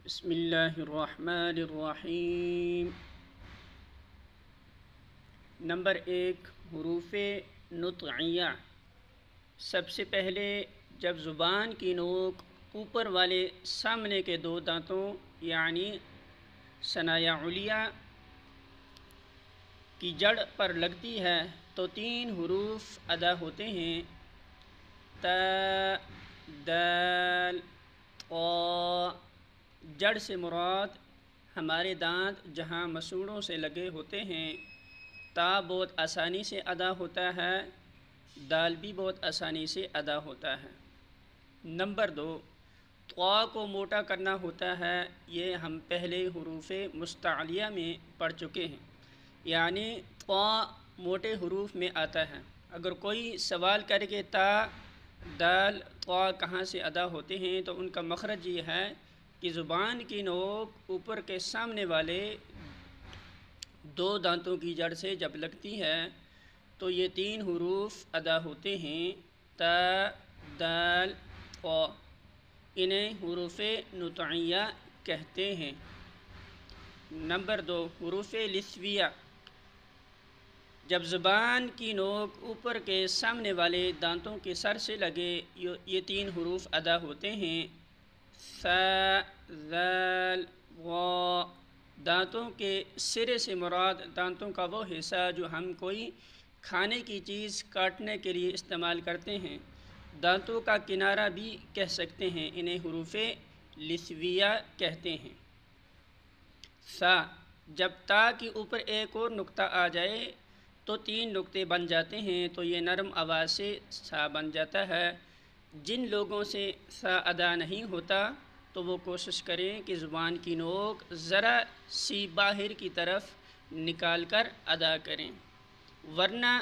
بسم اللہ الرحمن الرحیم۔ نمبر 1، حروف نطعیہ۔ سب سے پہلے جب زبان کی نوک اوپر والے سامنے کے 2 دانتوں یعنی ثنایا علیہ کی جڑ پر لگتی ہے تو 3 حروف ادا ہوتے ہیں: تا، دال، طا۔ جڑ سے مراد ہمارے دانت جہاں مسوڑوں سے لگے ہوتے ہیں۔ تا بہت آسانی سے ادا ہوتا ہے، دال بھی بہت آسانی سے ادا ہوتا ہے۔ نمبر 2، طا کو موٹا کرنا ہوتا ہے۔ یہ ہم پہلے حروف مستعلیہ میں پڑھ چکے ہیں، یعنی طا موٹے حروف میں آتا ہے۔ اگر کوئی سوال کرے کہ تا، دال، طا کہاں سے ادا ہوتے ہیں تو ان کا مخرج یہ ہے کہ زبان کی نوک اوپر کے سامنے والے 2 دانتوں کی جڑ سے جب لگتی ہے تو یہ 3 حروف ادا ہوتے ہیں: تا، دال، طا۔ انہیں حروف نطعیہ کہتے ہیں۔ نمبر 2، حروف لثویہ۔ جب زبان کی نوک اوپر کے سامنے والے دانتوں کے سر سے لگے یہ 3 حروف ادا ہوتے ہیں: ثا، ذال، غا۔ دانتوں کے سرے سے مراد دانتوں کا وہ حصہ جو ہم کوئی کھانے کی چیز کاٹنے کے لیے استعمال کرتے ہیں۔ دانتوں کا کنارہ بھی کہہ سکتے ہیں۔ انہیں حروف لثویہ کہتے ہیں۔ ثا۔ جب تا کے اوپر ایک اور نقطہ آ جائے تو 3 نقطے بن جاتے ہیں تو یہ نرم آواز سے ثا بن جاتا ہے۔ جن لوگوں سے ثا ادا نہیں ہوتا تو وہ کوشش کریں کہ زبان کی نوک ذرا سی باہر کی طرف نکال کر ادا کریں، ورنہ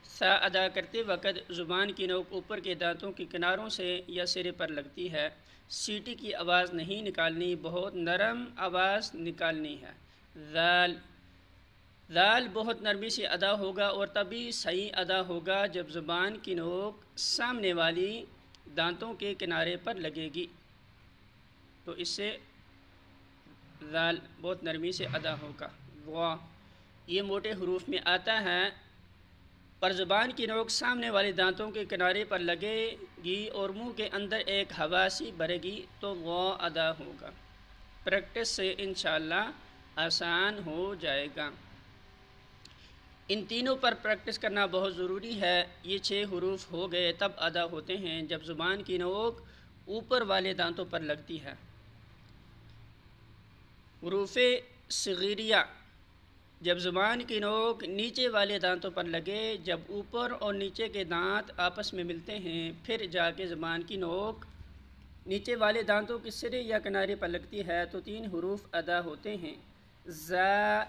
ثا ادا کرتے وقت زبان کی نوک اوپر کے دانتوں کے کناروں سے یا سرے پر لگتی ہے۔ سیٹی کی آواز نہیں نکالنی، بہت نرم آواز نکالنی ہے۔ ذال۔ ذال بہت نرمی سے ادا ہوگا اور تبھی صحیح ادا ہوگا جب زبان کی نوک سامنے والی دانتوں کے کنارے پر لگے گی، تو اس سے ذال بہت نرمی سے ادا ہوگا۔ غا۔ یہ موٹے حروف میں آتا ہے، پر زبان کی نوک سامنے والے دانتوں کے کنارے پر لگے گی اور منہ کے اندر ایک ہوا سی بھرے گی تو غا ادا ہوگا۔ پریکٹس سے انشاءاللہ آسان ہو جائے گا۔ ان تینوں پر پریکٹس کرنا بہت ضروری ہے۔ یہ 6 حروف ہو گئے تب ادا ہوتے ہیں جب زبان کی نوک اوپر والے دانتوں پر لگتی ہے۔ حروف صغیریہ۔ جب زبان کی نوک نیچے والے دانتوں پر لگے، جب اوپر اور نیچے کے دانت آپس میں ملتے ہیں پھر جا کے زبان کی نوک نیچے والے دانتوں کے سرے یا کنارے پر لگتی ہے تو 3 حروف ادا ہوتے ہیں: زا،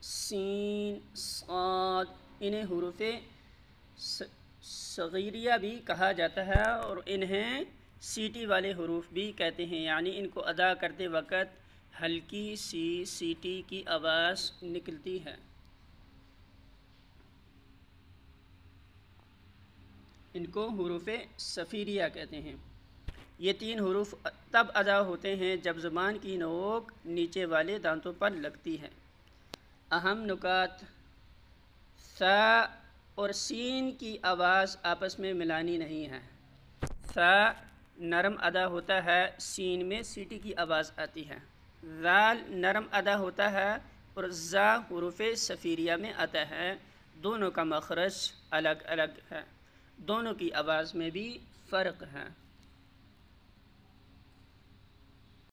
سین، صاد۔ انہیں حروف صغیریہ بھی کہا جاتا ہے اور انہیں سیٹی والے حروف بھی کہتے ہیں، یعنی ان کو ادا کرتے وقت ہلکی سی سیٹی کی آواز نکلتی ہے۔ ان کو حروف صفیریہ کہتے ہیں۔ یہ 3 حروف تب ادا ہوتے ہیں جب زبان کی نوک نیچے والے دانتوں پر لگتی ہے۔ اہم نکات: ثا اور سین کی آواز آپس میں ملانی نہیں ہے۔ ثا نرم ادا ہوتا ہے، سین میں سیٹی کی آواز آتی ہے۔ ذال نرم ادا ہوتا ہے اور زا حروف صفیریہ میں آتا ہے۔ دونوں کا مخرج الگ الگ ہے، دونوں کی آواز میں بھی فرق ہے۔